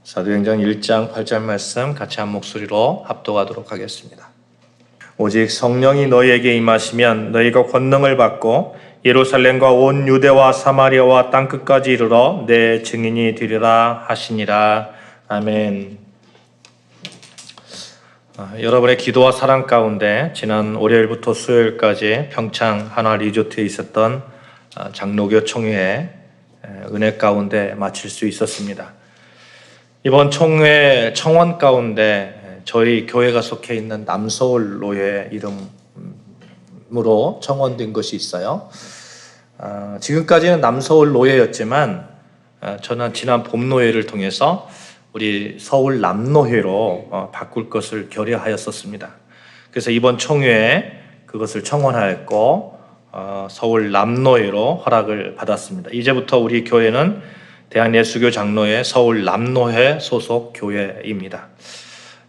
사도행전 1장 8절 말씀 같이 한 목소리로 합독하도록 하겠습니다. 오직 성령이 너희에게 임하시면 너희가 권능을 받고 예루살렘과 온 유대와 사마리아와 땅끝까지 이르러 내 증인이 되리라 하시니라. 아멘. 여러분의 기도와 사랑 가운데 지난 월요일부터 수요일까지 평창 한화 리조트에 있었던 장로교 총회 은혜 가운데 마칠 수 있었습니다. 이번 총회 청원 가운데 저희 교회가 속해 있는 남서울 노예 이름으로 청원된 것이 있어요. 지금까지는 남서울 노예였지만 저는 지난 봄노예를 통해서 우리 서울 남노회로 바꿀 것을 결의하였었습니다. 그래서 이번 총회에 그것을 청원하였고 서울 남노회로 허락을 받았습니다. 이제부터 우리 교회는 대한예수교 장로회 서울 남노회 소속 교회입니다.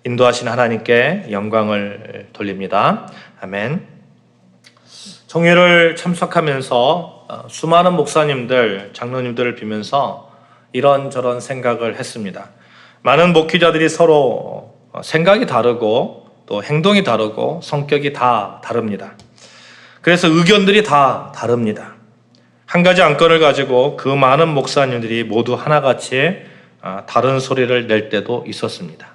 인도하신 하나님께 영광을 돌립니다. 아멘. 총회를 참석하면서 수많은 목사님들, 장로님들을 뵈면서 이런저런 생각을 했습니다. 많은 목회자들이 서로 생각이 다르고 또 행동이 다르고 성격이 다 다릅니다. 그래서 의견들이 다 다릅니다. 한 가지 안건을 가지고 그 많은 목사님들이 모두 하나같이 다른 소리를 낼 때도 있었습니다.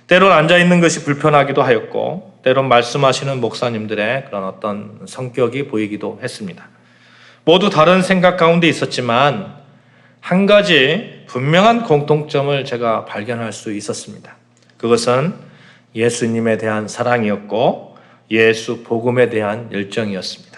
때론 앉아있는 것이 불편하기도 하였고 때론 말씀하시는 목사님들의 그런 어떤 성격이 보이기도 했습니다. 모두 다른 생각 가운데 있었지만 한 가지 분명한 공통점을 제가 발견할 수 있었습니다. 그것은 예수님에 대한 사랑이었고 예수 복음에 대한 열정이었습니다.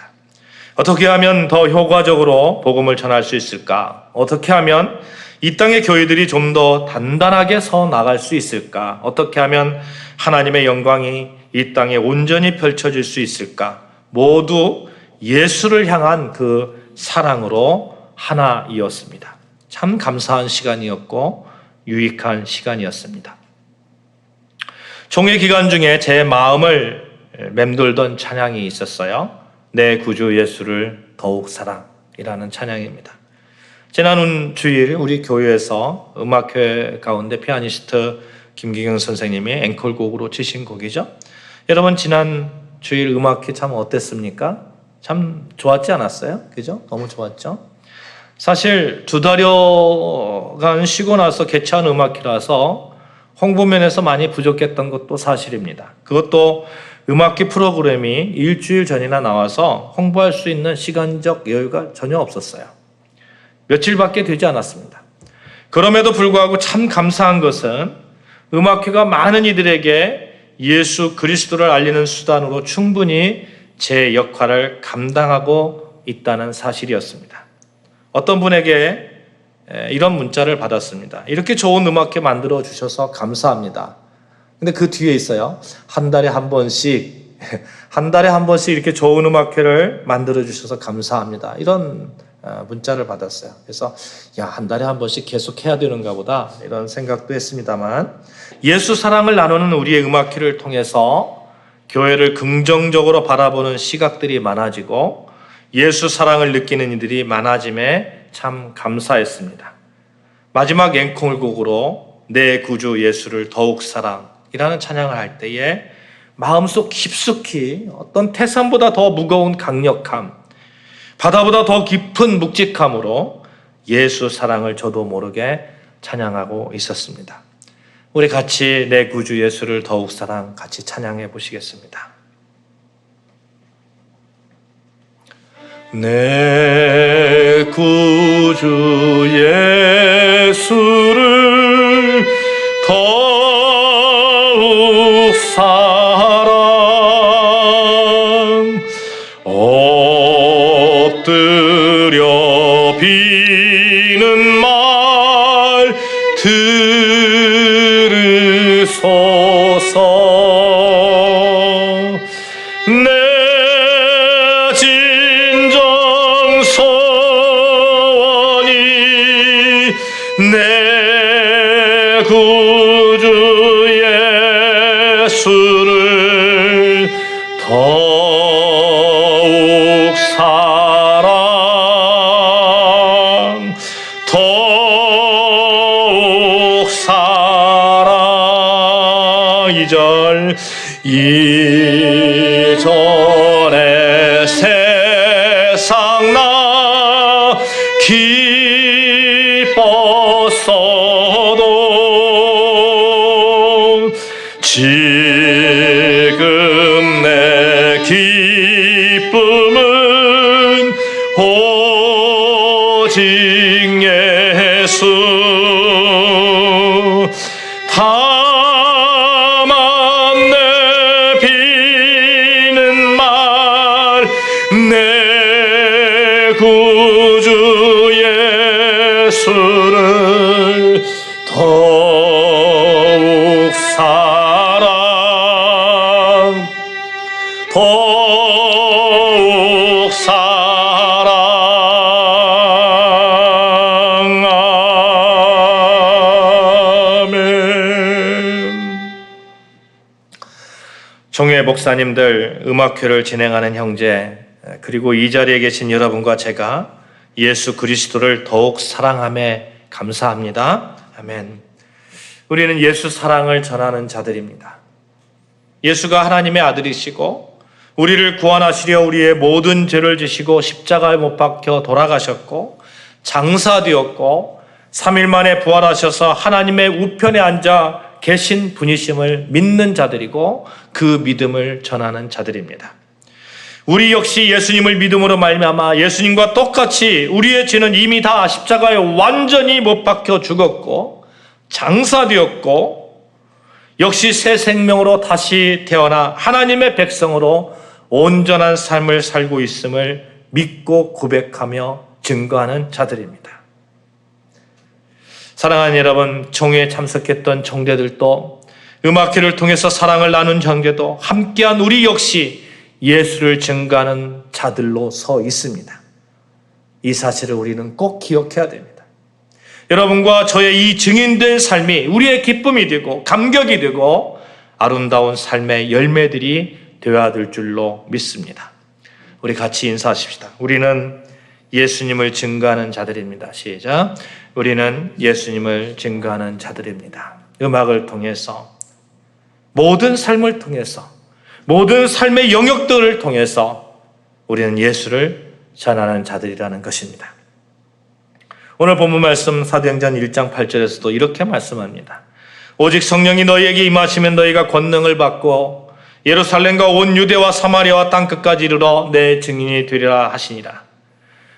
어떻게 하면 더 효과적으로 복음을 전할 수 있을까? 어떻게 하면 이 땅의 교회들이 좀 더 단단하게 서 나갈 수 있을까? 어떻게 하면 하나님의 영광이 이 땅에 온전히 펼쳐질 수 있을까? 모두 예수를 향한 그 사랑으로 하나이었습니다. 참 감사한 시간이었고 유익한 시간이었습니다. 총회 기간 중에 제 마음을 맴돌던 찬양이 있었어요. 내 구주 예수를 더욱 사랑이라는 찬양입니다. 지난 주일 우리 교회에서 음악회 가운데 피아니스트 김기경 선생님이 앵콜곡으로 치신 곡이죠. 여러분 지난 주일 음악회 참 어땠습니까? 참 좋았지 않았어요? 그죠? 너무 좋았죠? 사실 2달여간 쉬고 나서 개최한 음악회라서 홍보면에서 많이 부족했던 것도 사실입니다. 그것도 음악회 프로그램이 일주일 전이나 나와서 홍보할 수 있는 시간적 여유가 전혀 없었어요. 며칠밖에 되지 않았습니다. 그럼에도 불구하고 참 감사한 것은 음악회가 많은 이들에게 예수 그리스도를 알리는 수단으로 충분히 제 역할을 감당하고 있다는 사실이었습니다. 어떤 분에게 이런 문자를 받았습니다. 이렇게 좋은 음악회 만들어 주셔서 감사합니다. 근데 그 뒤에 있어요. 한 달에 한 번씩 이렇게 좋은 음악회를 만들어 주셔서 감사합니다. 이런 문자를 받았어요. 그래서 한 달에 한 번씩 계속 해야 되는가 보다 이런 생각도 했습니다만 예수 사랑을 나누는 우리의 음악회를 통해서 교회를 긍정적으로 바라보는 시각들이 많아지고 예수 사랑을 느끼는 이들이 많아짐에 참 감사했습니다. 마지막 앵콜곡으로 내 구주 예수를 더욱 사랑이라는 찬양을 할 때에 마음속 깊숙이 어떤 태산보다 더 무거운 강력함, 바다보다 더 깊은 묵직함으로 예수 사랑을 저도 모르게 찬양하고 있었습니다. 우리 같이 내 구주 예수를 더욱 사랑 같이 찬양해 보시겠습니다. 내 구주 예수를 더욱 사랑 엎드려 비는 말 들으소서 내 진정 소원이 내 구주 예수를 더욱 사랑 더욱 사랑 이전에 세상 나 기뻤어도 지금 내 기쁨은 오직 예수 다만 내 비는 말 내 구주 예수를 더욱 사랑 더욱 사랑하면 종회 목사님들, 음악회를 진행하는 형제, 그리고 이 자리에 계신 여러분과 제가 예수 그리스도를 더욱 사랑함에 감사합니다. 아멘. 우리는 예수 사랑을 전하는 자들입니다. 예수가 하나님의 아들이시고 우리를 구원하시려 우리의 모든 죄를 지시고 십자가에 못 박혀 돌아가셨고 장사되었고 3일 만에 부활하셔서 하나님의 우편에 앉아 계신 분이심을 믿는 자들이고 그 믿음을 전하는 자들입니다. 우리 역시 예수님을 믿음으로 말미암아 예수님과 똑같이 우리의 죄는 이미 다 십자가에 완전히 못 박혀 죽었고 장사되었고 역시 새 생명으로 다시 태어나 하나님의 백성으로 온전한 삶을 살고 있음을 믿고 고백하며 증거하는 자들입니다. 사랑하는 여러분, 종회에 참석했던 총대들도 음악회를 통해서 사랑을 나눈 형제도 함께한 우리 역시 예수를 증거하는 자들로 서 있습니다. 이 사실을 우리는 꼭 기억해야 됩니다. 여러분과 저의 이 증인된 삶이 우리의 기쁨이 되고 감격이 되고 아름다운 삶의 열매들이 되어야 될 줄로 믿습니다. 우리 같이 인사하십시다. 우리는 예수님을 증거하는 자들입니다. 시작. 우리는 예수님을 증거하는 자들입니다. 음악을 통해서 모든 삶을 통해서 모든 삶의 영역들을 통해서 우리는 예수를 전하는 자들이라는 것입니다. 오늘 본문 말씀 사도행전 1장 8절에서도 이렇게 말씀합니다. 오직 성령이 너희에게 임하시면 너희가 권능을 받고 예루살렘과 온 유대와 사마리아와 땅끝까지 이르러 내 증인이 되리라 하시니라.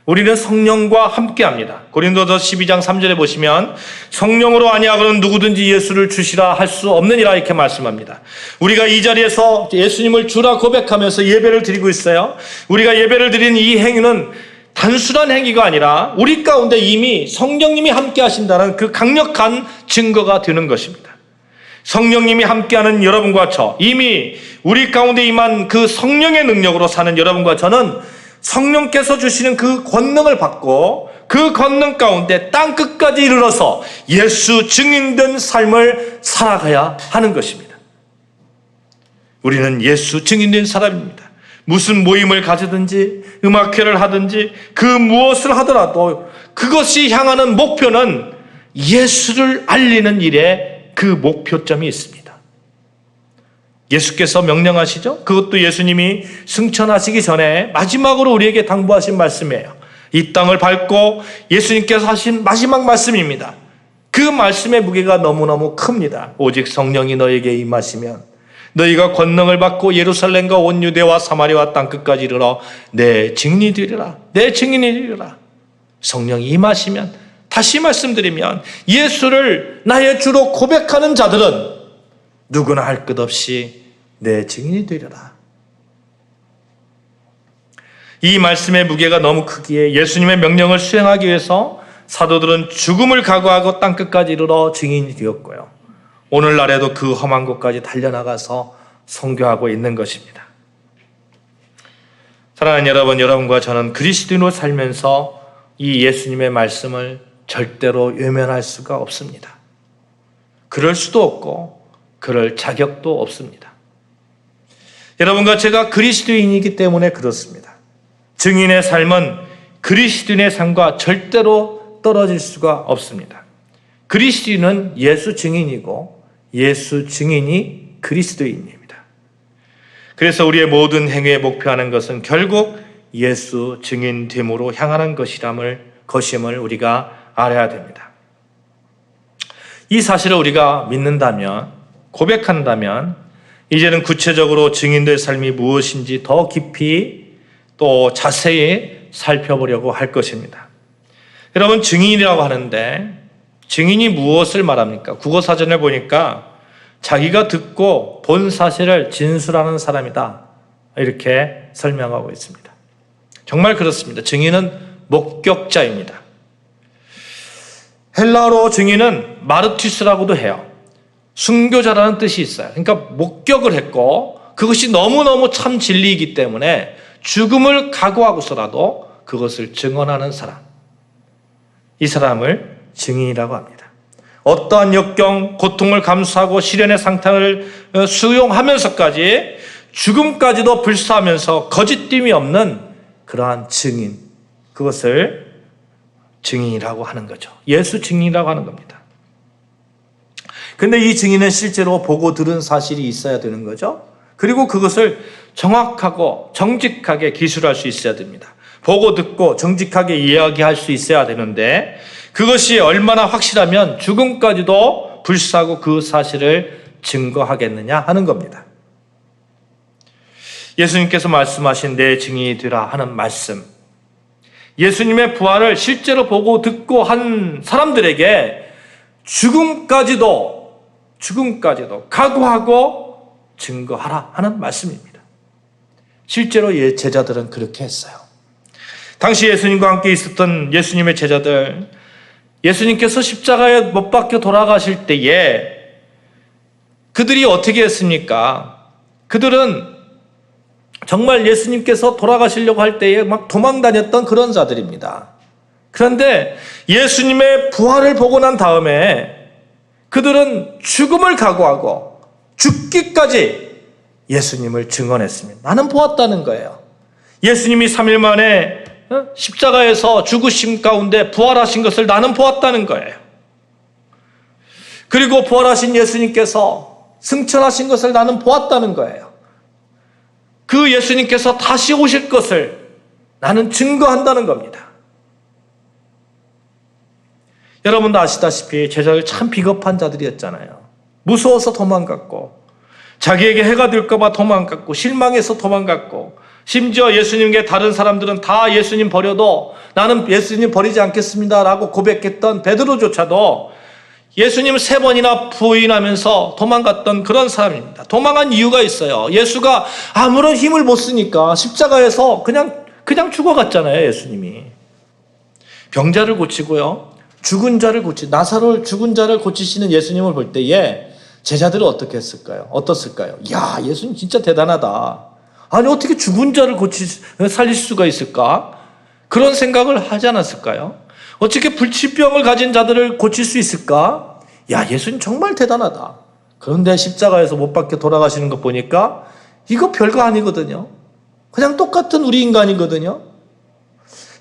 우리는 성령과 함께합니다. 고린도서 12장 3절에 보시면 성령으로 아니하고는 누구든지 예수를 주시라 할 수 없느니라 이렇게 말씀합니다. 우리가 이 자리에서 예수님을 주라 고백하면서 예배를 드리고 있어요. 우리가 예배를 드리는 이 행위는 단순한 행위가 아니라 우리 가운데 이미 성령님이 함께 하신다는 그 강력한 증거가 되는 것입니다. 성령님이 함께하는 여러분과 저, 이미 우리 가운데 임한 그 성령의 능력으로 사는 여러분과 저는 성령께서 주시는 그 권능을 받고 그 권능 가운데 땅끝까지 이르러서 예수 증인된 삶을 살아가야 하는 것입니다. 우리는 예수 증인된 사람입니다. 무슨 모임을 가지든지 음악회를 하든지 그 무엇을 하더라도 그것이 향하는 목표는 예수를 알리는 일에 그 목표점이 있습니다. 예수께서 명령하시죠? 그것도 예수님이 승천하시기 전에 마지막으로 우리에게 당부하신 말씀이에요. 이 땅을 밟고 예수님께서 하신 마지막 말씀입니다. 그 말씀의 무게가 너무너무 큽니다. 오직 성령이 너에게 임하시면 너희가 권능을 받고 예루살렘과 온 유대와 사마리아 땅끝까지 이르러 내 증인이 되리라. 내 증인이 되리라. 성령이 임하시면, 다시 말씀드리면 예수를 나의 주로 고백하는 자들은 누구나 할 것 없이 내 증인이 되리라. 이 말씀의 무게가 너무 크기에 예수님의 명령을 수행하기 위해서 사도들은 죽음을 각오하고 땅끝까지 이르러 증인이 되었고요. 오늘날에도 그 험한 곳까지 달려나가서 선교하고 있는 것입니다. 사랑하는 여러분, 여러분과 저는 그리스도인으로 살면서 이 예수님의 말씀을 절대로 외면할 수가 없습니다. 그럴 수도 없고 그럴 자격도 없습니다. 여러분과 제가 그리스도인이기 때문에 그렇습니다. 증인의 삶은 그리스도인의 삶과 절대로 떨어질 수가 없습니다. 그리스도인은 예수 증인이고 예수 증인이 그리스도인입니다. 그래서 우리의 모든 행위에 목표하는 것은 결국 예수 증인됨으로 향하는 것임을 우리가 알아야 됩니다. 이 사실을 우리가 믿는다면, 고백한다면 이제는 구체적으로 증인될 삶이 무엇인지 더 깊이 또 자세히 살펴보려고 할 것입니다. 여러분, 증인이라고 하는데 증인이 무엇을 말합니까? 국어사전에 보니까 자기가 듣고 본 사실을 진술하는 사람이다, 이렇게 설명하고 있습니다. 정말 그렇습니다. 증인은 목격자입니다. 헬라어로 증인은 마르티스라고도 해요. 순교자라는 뜻이 있어요. 그러니까 목격을 했고 그것이 너무너무 참 진리이기 때문에 죽음을 각오하고서라도 그것을 증언하는 사람, 이 사람을 증인이라고 합니다. 어떠한 역경, 고통을 감수하고 시련의 상태를 수용하면서까지 죽음까지도 불사하면서 거짓됨이 없는 그러한 증인, 그것을 증인이라고 하는 거죠. 예수 증인이라고 하는 겁니다. 근데 이 증인은 실제로 보고 들은 사실이 있어야 되는 거죠. 그리고 그것을 정확하고 정직하게 기술할 수 있어야 됩니다. 보고 듣고 정직하게 이야기할 수 있어야 되는데 그것이 얼마나 확실하면 죽음까지도 불사하고 그 사실을 증거하겠느냐 하는 겁니다. 예수님께서 말씀하신 내 증인이 되라 하는 말씀, 예수님의 부활을 실제로 보고 듣고 한 사람들에게 죽음까지도 각오하고 증거하라 하는 말씀입니다. 실제로 제자들은 그렇게 했어요. 당시 예수님과 함께 있었던 예수님의 제자들, 예수님께서 십자가에 못 박혀 돌아가실 때에 그들이 어떻게 했습니까? 그들은 정말 예수님께서 돌아가시려고 할 때에 막 도망 다녔던 그런 자들입니다. 그런데 예수님의 부활을 보고 난 다음에 그들은 죽음을 각오하고 죽기까지 예수님을 증언했습니다. 나는 보았다는 거예요. 예수님이 3일 만에 십자가에서 죽으심 가운데 부활하신 것을 나는 보았다는 거예요. 그리고 부활하신 예수님께서 승천하신 것을 나는 보았다는 거예요. 그 예수님께서 다시 오실 것을 나는 증거한다는 겁니다. 여러분도 아시다시피 제자들 참 비겁한 자들이었잖아요. 무서워서 도망갔고, 자기에게 해가 될까 봐 도망갔고, 실망해서 도망갔고, 심지어 예수님께 다른 사람들은 다 예수님 버려도 나는 예수님 버리지 않겠습니다 라고 고백했던 베드로조차도 예수님 3번이나 부인하면서 도망갔던 그런 사람입니다. 도망한 이유가 있어요. 예수가 아무런 힘을 못 쓰니까 십자가에서 그냥 죽어갔잖아요. 예수님이 병자를 고치고요, 죽은 자를 나사로 죽은 자를 고치시는 예수님을 볼 때에 제자들은 어떻게 했을까요? 어떻을까요? 야, 예수님 진짜 대단하다. 아니 어떻게 죽은 자를 살릴 수가 있을까? 그런 생각을 하지 않았을까요? 어떻게 불치병을 가진 자들을 고칠 수 있을까? 야, 예수님 정말 대단하다. 그런데 십자가에서 못 박혀 돌아가시는 거 보니까 이거 별거 아니거든요. 그냥 똑같은 우리 인간이거든요.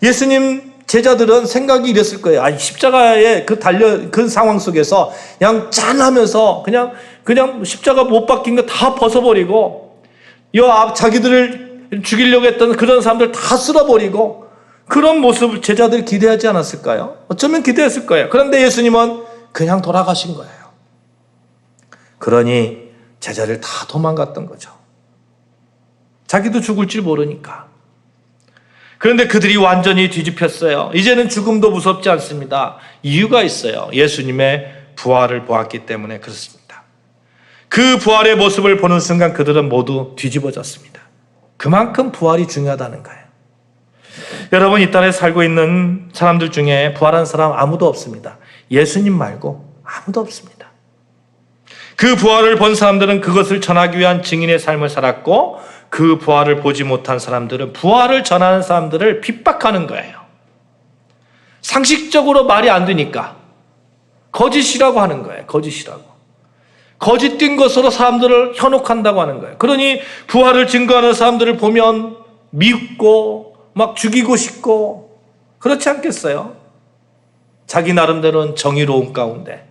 예수님 제자들은 생각이 이랬을 거예요. 아니 십자가에 그 상황 속에서 그냥 짠하면서 그냥 십자가 못 박힌 거 다 벗어버리고 자기들을 죽이려고 했던 그런 사람들 다 쓸어버리고 그런 모습을 제자들이 기대하지 않았을까요? 어쩌면 기대했을 거예요. 그런데 예수님은 그냥 돌아가신 거예요. 그러니 제자들 다 도망갔던 거죠. 자기도 죽을 줄 모르니까. 그런데 그들이 완전히 뒤집혔어요. 이제는 죽음도 무섭지 않습니다. 이유가 있어요. 예수님의 부활을 보았기 때문에 그렇습니다. 그 부활의 모습을 보는 순간 그들은 모두 뒤집어졌습니다. 그만큼 부활이 중요하다는 거예요. 여러분, 이 땅에 살고 있는 사람들 중에 부활한 사람 아무도 없습니다. 예수님 말고 아무도 없습니다. 그 부활을 본 사람들은 그것을 전하기 위한 증인의 삶을 살았고, 그 부활을 보지 못한 사람들은 부활을 전하는 사람들을 핍박하는 거예요. 상식적으로 말이 안 되니까 거짓이라고 하는 거예요. 거짓된 것으로 사람들을 현혹한다고 하는 거예요. 그러니 부활을 증거하는 사람들을 보면 믿고 막 죽이고 싶고 그렇지 않겠어요? 자기 나름대로는 정의로운 가운데.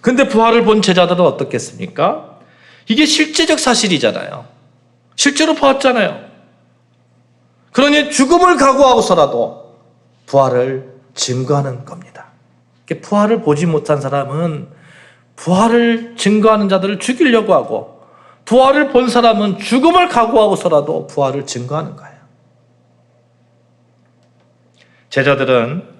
근데 부활을 본 제자들은 어떻겠습니까? 이게 실제적 사실이잖아요. 실제로 보았잖아요. 그러니 죽음을 각오하고서라도 부활을 증거하는 겁니다. 부활을 보지 못한 사람은 부활을 증거하는 자들을 죽이려고 하고, 부활을 본 사람은 죽음을 각오하고서라도 부활을 증거하는 거예요. 제자들은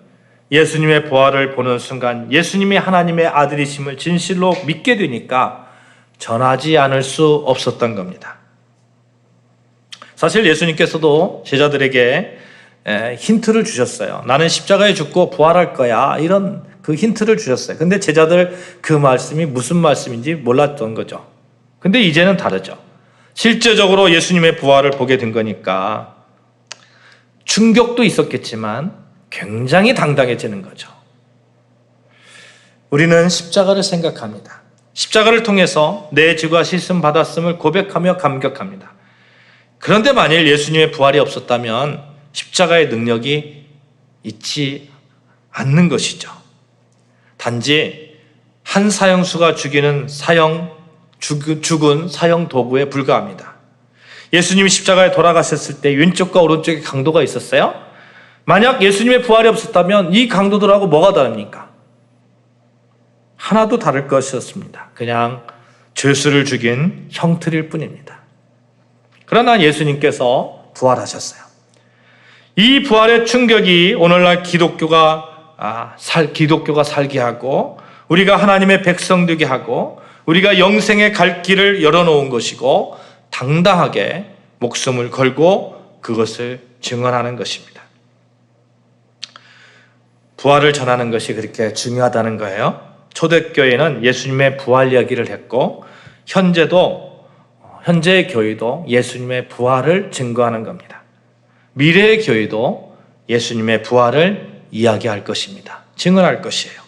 예수님의 부활을 보는 순간 예수님이 하나님의 아들이심을 진실로 믿게 되니까 전하지 않을 수 없었던 겁니다. 사실 예수님께서도 제자들에게 힌트를 주셨어요. 나는 십자가에 죽고 부활할 거야. 이런 그 힌트를 주셨어요. 근데 제자들 그 말씀이 무슨 말씀인지 몰랐던 거죠. 근데 이제는 다르죠. 실제적으로 예수님의 부활을 보게 된 거니까 충격도 있었겠지만 굉장히 당당해지는 거죠. 우리는 십자가를 생각합니다. 십자가를 통해서 내 죄가 씻음 받았음을 고백하며 감격합니다. 그런데 만일 예수님의 부활이 없었다면 십자가의 능력이 있지 않는 것이죠. 단지 한 사형수가 죽은 사형 도구에 불과합니다. 예수님이 십자가에 돌아가셨을 때 왼쪽과 오른쪽에 강도가 있었어요? 만약 예수님의 부활이 없었다면 이 강도들하고 뭐가 다릅니까? 하나도 다를 것이었습니다. 그냥 죄수를 죽인 형틀일 뿐입니다. 그러나 예수님께서 부활하셨어요. 이 부활의 충격이 오늘날 기독교가 살게 하고, 우리가 하나님의 백성 되게 하고, 우리가 영생의 갈 길을 열어놓은 것이고, 당당하게 목숨을 걸고 그것을 증언하는 것입니다. 부활을 전하는 것이 그렇게 중요하다는 거예요. 초대교회는 예수님의 부활 이야기를 했고, 현재의 교회도 예수님의 부활을 증거하는 겁니다. 미래의 교회도 예수님의 부활을 이야기할 것입니다. 증언할 것이에요.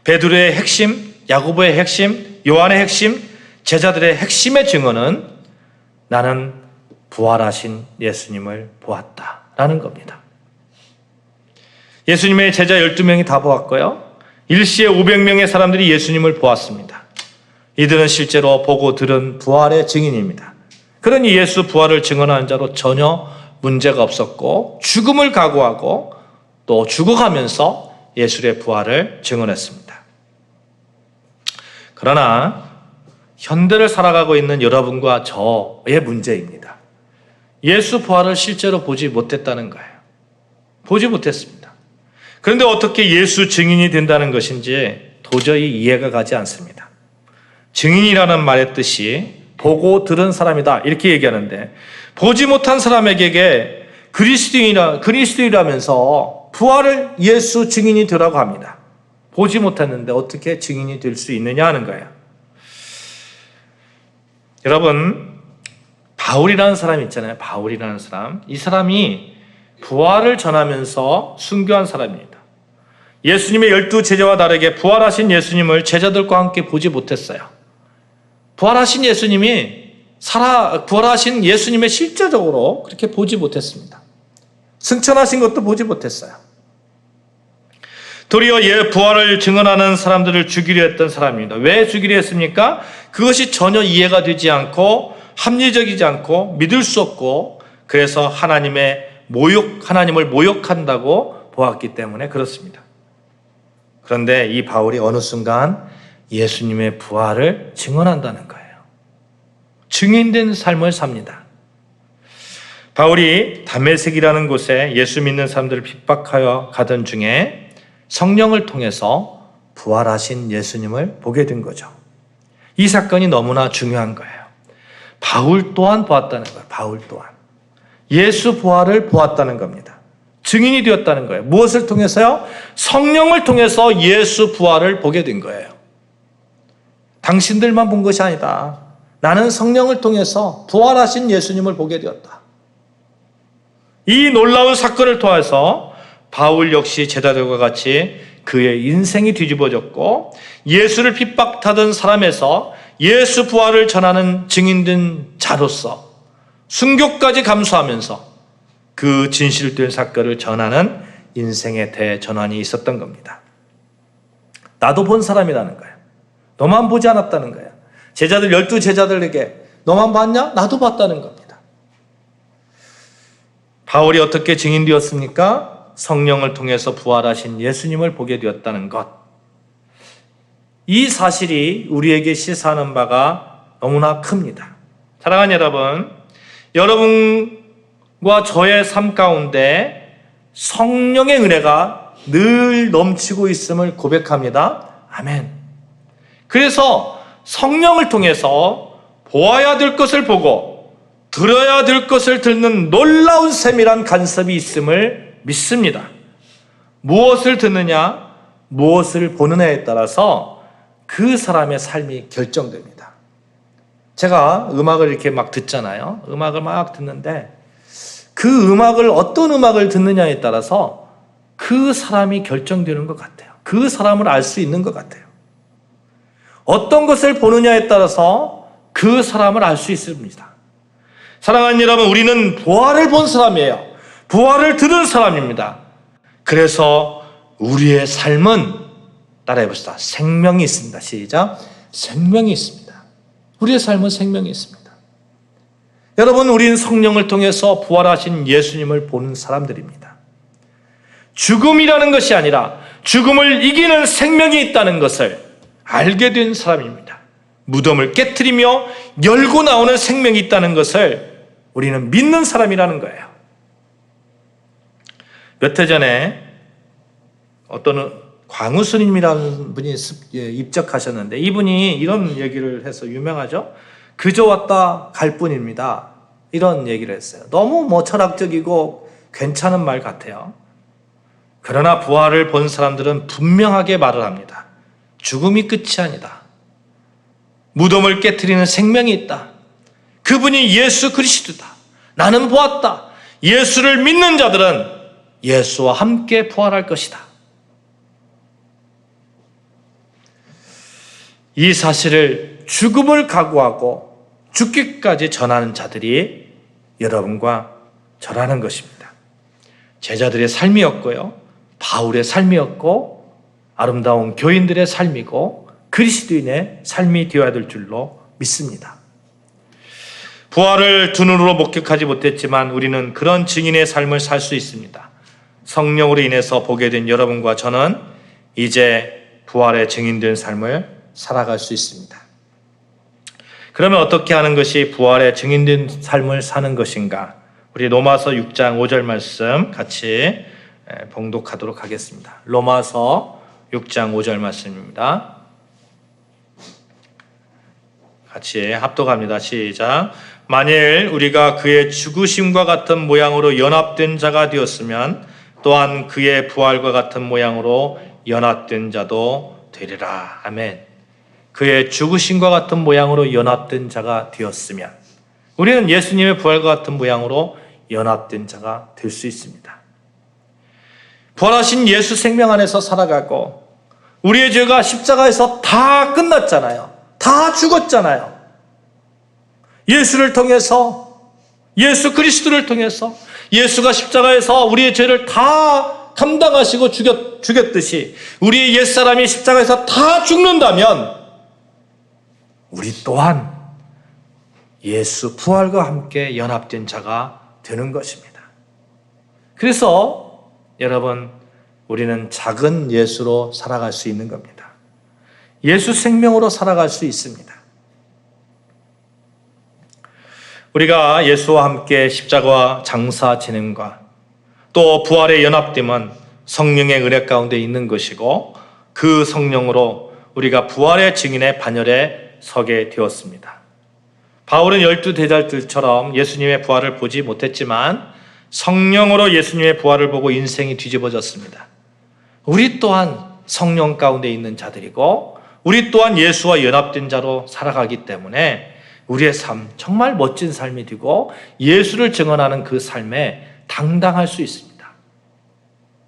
베드로의 핵심, 야고보의 핵심, 요한의 핵심, 제자들의 핵심의 증언은 나는 부활하신 예수님을 보았다라는 겁니다. 예수님의 제자 12명이 다 보았고요. 일시에 500명의 사람들이 예수님을 보았습니다. 이들은 실제로 보고 들은 부활의 증인입니다. 그러니 예수 부활을 증언하는 자로 전혀 문제가 없었고, 죽음을 각오하고 또 죽어가면서 예수의 부활을 증언했습니다. 그러나 현대를 살아가고 있는 여러분과 저의 문제입니다. 예수 부활을 실제로 보지 못했다는 거예요. 보지 못했습니다. 그런데 어떻게 예수 증인이 된다는 것인지 도저히 이해가 가지 않습니다. 증인이라는 말의 뜻이 보고 들은 사람이다 이렇게 얘기하는데, 보지 못한 사람에게 그리스도인이라면서 부활을 예수 증인이 되라고 합니다. 보지 못했는데 어떻게 증인이 될 수 있느냐 하는 거예요. 여러분, 바울이라는 사람이 있잖아요. 바울이라는 사람. 이 사람이 부활을 전하면서 순교한 사람입니다. 예수님의 12 제자와 다르게 부활하신 예수님을 제자들과 함께 보지 못했어요. 부활하신 예수님의 실제적으로 그렇게 보지 못했습니다. 승천하신 것도 보지 못했어요. 도리어 부활을 증언하는 사람들을 죽이려 했던 사람입니다. 왜 죽이려 했습니까? 그것이 전혀 이해가 되지 않고 합리적이지 않고 믿을 수 없고, 그래서 하나님을 모욕한다고 보았기 때문에 그렇습니다. 그런데 이 바울이 어느 순간 예수님의 부활을 증언한다는 거예요. 증인된 삶을 삽니다. 바울이 다메섹이라는 곳에 예수 믿는 사람들을 핍박하여 가던 중에 성령을 통해서 부활하신 예수님을 보게 된 거죠. 이 사건이 너무나 중요한 거예요. 바울 또한 보았다는 거예요. 바울 또한. 예수 부활을 보았다는 겁니다. 증인이 되었다는 거예요. 무엇을 통해서요? 성령을 통해서 예수 부활을 보게 된 거예요. 당신들만 본 것이 아니다. 나는 성령을 통해서 부활하신 예수님을 보게 되었다. 이 놀라운 사건을 통해서 바울 역시 제자들과 같이 그의 인생이 뒤집어졌고, 예수를 핍박하던 사람에서 예수 부활을 전하는 증인된 자로서 순교까지 감수하면서 그 진실된 사건을 전하는 인생의 대전환이 있었던 겁니다. 나도 본 사람이라는 거예요. 너만 보지 않았다는 거예요. 제자들 12제자들에게 너만 봤냐? 나도 봤다는 겁니다. 바울이 어떻게 증인되었습니까? 성령을 통해서 부활하신 예수님을 보게 되었다는 것. 이 사실이 우리에게 시사하는 바가 너무나 큽니다. 사랑하는 여러분, 여러분과 저의 삶 가운데 성령의 은혜가 늘 넘치고 있음을 고백합니다. 아멘. 그래서 성령을 통해서 보아야 될 것을 보고 들어야 될 것을 듣는 놀라운 세밀한 간섭이 있음을 믿습니다. 무엇을 듣느냐, 무엇을 보느냐에 따라서 그 사람의 삶이 결정됩니다. 제가 음악을 이렇게 막 듣잖아요. 음악을 막 듣는데 그 음악을 어떤 음악을 듣느냐에 따라서 그 사람이 결정되는 것 같아요. 그 사람을 알 수 있는 것 같아요. 어떤 것을 보느냐에 따라서 그 사람을 알 수 있습니다. 사랑하는 여러분, 우리는 부활을 본 사람이에요. 부활을 들은 사람입니다. 그래서 우리의 삶은 따라해봅시다. 생명이 있습니다. 시작. 생명이 있습니다. 우리의 삶은 생명이 있습니다. 여러분, 우리는 성령을 통해서 부활하신 예수님을 보는 사람들입니다. 죽음이라는 것이 아니라 죽음을 이기는 생명이 있다는 것을 알게 된 사람입니다. 무덤을 깨트리며 열고 나오는 생명이 있다는 것을 우리는 믿는 사람이라는 거예요. 몇 해 전에 어떤 광우스님이라는 분이 입적하셨는데 이분이 이런 얘기를 해서 유명하죠. 그저 왔다 갈 뿐입니다. 이런 얘기를 했어요. 너무 철학적이고 괜찮은 말 같아요. 그러나 부활을 본 사람들은 분명하게 말을 합니다. 죽음이 끝이 아니다. 무덤을 깨트리는 생명이 있다. 그분이 예수 그리스도다. 나는 보았다. 예수를 믿는 자들은 예수와 함께 부활할 것이다. 이 사실을 죽음을 각오하고 죽기까지 전하는 자들이 여러분과 저라는 것입니다. 제자들의 삶이었고요. 바울의 삶이었고 아름다운 교인들의 삶이고 그리스도인의 삶이 되어야 될 줄로 믿습니다. 부활을 두 눈으로 목격하지 못했지만 우리는 그런 증인의 삶을 살 수 있습니다. 성령으로 인해서 보게 된 여러분과 저는 이제 부활의 증인된 삶을 살아갈 수 있습니다. 그러면 어떻게 하는 것이 부활의 증인된 삶을 사는 것인가? 우리 로마서 6장 5절 말씀 같이 봉독하도록 하겠습니다. 로마서 6장 5절 말씀입니다. 같이 합독합니다. 시작. 만일 우리가 그의 죽으심과 같은 모양으로 연합된 자가 되었으면 또한 그의 부활과 같은 모양으로 연합된 자도 되리라. 아멘. 그의 죽으심과 같은 모양으로 연합된 자가 되었으면 우리는 예수님의 부활과 같은 모양으로 연합된 자가 될 수 있습니다. 부활하신 예수 생명 안에서 살아가고 우리의 죄가 십자가에서 다 끝났잖아요. 다 죽었잖아요. 예수를 통해서, 예수 그리스도를 통해서 예수가 십자가에서 우리의 죄를 다 감당하시고 죽였듯이 우리의 옛사람이 십자가에서 다 죽는다면 우리 또한 예수 부활과 함께 연합된 자가 되는 것입니다. 그래서 여러분, 우리는 작은 예수로 살아갈 수 있는 겁니다. 예수 생명으로 살아갈 수 있습니다. 우리가 예수와 함께 십자가 장사 진행과 또 부활의 연합됨은 성령의 은혜 가운데 있는 것이고 그 성령으로 우리가 부활의 증인의 반열에 서게 되었습니다. 바울은 12대잘들처럼 예수님의 부활을 보지 못했지만 성령으로 예수님의 부활을 보고 인생이 뒤집어졌습니다. 우리 또한 성령 가운데 있는 자들이고 우리 또한 예수와 연합된 자로 살아가기 때문에 우리의 삶, 정말 멋진 삶이 되고 예수를 증언하는 그 삶에 당당할 수 있습니다.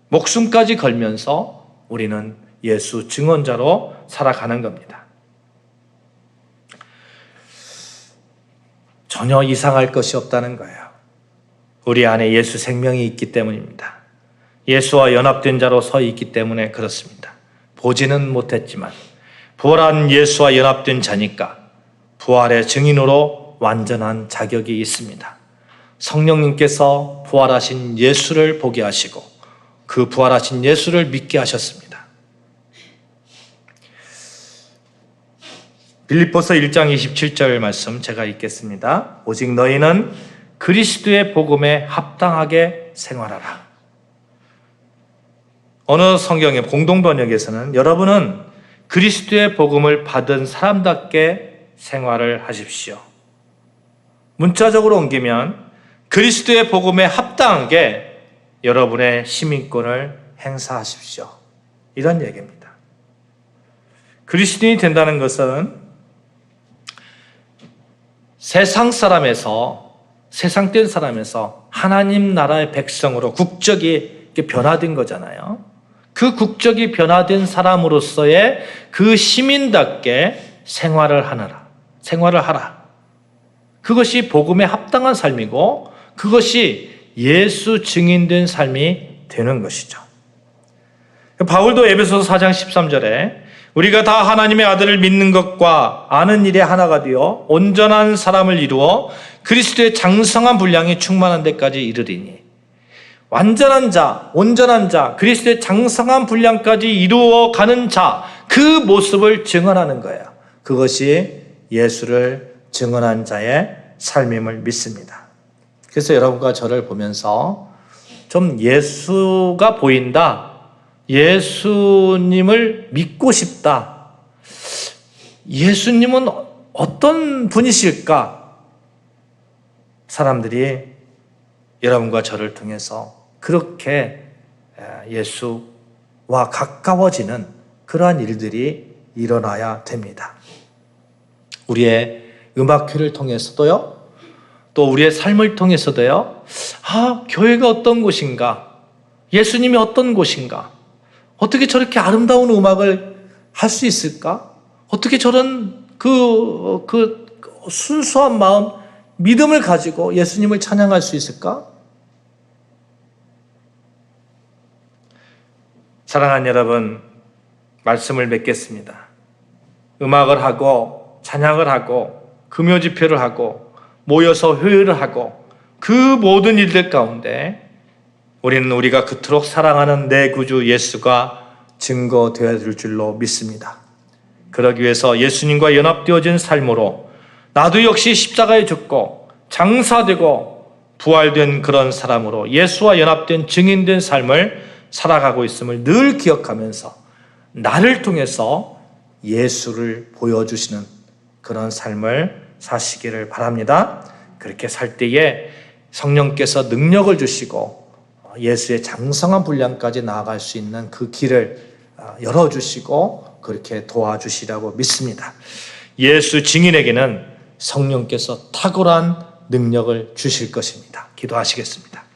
목숨까지 걸면서 우리는 예수 증언자로 살아가는 겁니다. 전혀 이상할 것이 없다는 거예요. 우리 안에 예수 생명이 있기 때문입니다. 예수와 연합된 자로 서 있기 때문에 그렇습니다. 보지는 못했지만 부활한 예수와 연합된 자니까 부활의 증인으로 완전한 자격이 있습니다. 성령님께서 부활하신 예수를 보게 하시고 그 부활하신 예수를 믿게 하셨습니다. 빌립보서 1장 27절 말씀 제가 읽겠습니다. 오직 너희는 그리스도의 복음에 합당하게 생활하라. 어느 성경의 공동번역에서는 여러분은 그리스도의 복음을 받은 사람답게 생활을 하십시오. 문자적으로 옮기면 그리스도의 복음에 합당하게 여러분의 시민권을 행사하십시오. 이런 얘기입니다. 그리스도인이 된다는 것은 세상 된 사람에서 하나님 나라의 백성으로 국적이 변화된 거잖아요. 그 국적이 변화된 사람으로서의 그 시민답게 생활을 하라. 그것이 복음에 합당한 삶이고 그것이 예수 증인된 삶이 되는 것이죠. 바울도 에베소서 4장 13절에 우리가 다 하나님의 아들을 믿는 것과 아는 일에 하나가 되어 온전한 사람을 이루어 그리스도의 장성한 분량이 충만한 데까지 이르리니 온전한 자, 그리스도의 장성한 분량까지 이루어 가는 자, 그 모습을 증언하는 거예요. 그것이 예수를 증언한 자의 삶임을 믿습니다. 그래서 여러분과 저를 보면서 좀 예수가 보인다, 예수님을 믿고 싶다, 예수님은 어떤 분이실까? 사람들이 여러분과 저를 통해서 그렇게 예수와 가까워지는 그러한 일들이 일어나야 됩니다. 우리의 음악회를 통해서도요, 또 우리의 삶을 통해서도요, 교회가 어떤 곳인가? 예수님이 어떤 곳인가? 어떻게 저렇게 아름다운 음악을 할 수 있을까? 어떻게 저런 그 순수한 마음, 믿음을 가지고 예수님을 찬양할 수 있을까? 사랑하는 여러분, 말씀을 맺겠습니다. 음악을 하고 찬양을 하고 금요 집회를 하고 모여서 회의를 하고 그 모든 일들 가운데 우리는 우리가 그토록 사랑하는 내 구주 예수가 증거되어야 될 줄로 믿습니다. 그러기 위해서 예수님과 연합되어진 삶으로 나도 역시 십자가에 죽고 장사되고 부활된 그런 사람으로 예수와 연합된 증인된 삶을 살아가고 있음을 늘 기억하면서 나를 통해서 예수를 보여주시는 그런 삶을 사시기를 바랍니다. 그렇게 살 때에 성령께서 능력을 주시고 예수의 장성한 분량까지 나아갈 수 있는 그 길을 열어주시고 그렇게 도와주시라고 믿습니다. 예수 증인에게는 성령께서 탁월한 능력을 주실 것입니다. 기도하시겠습니다.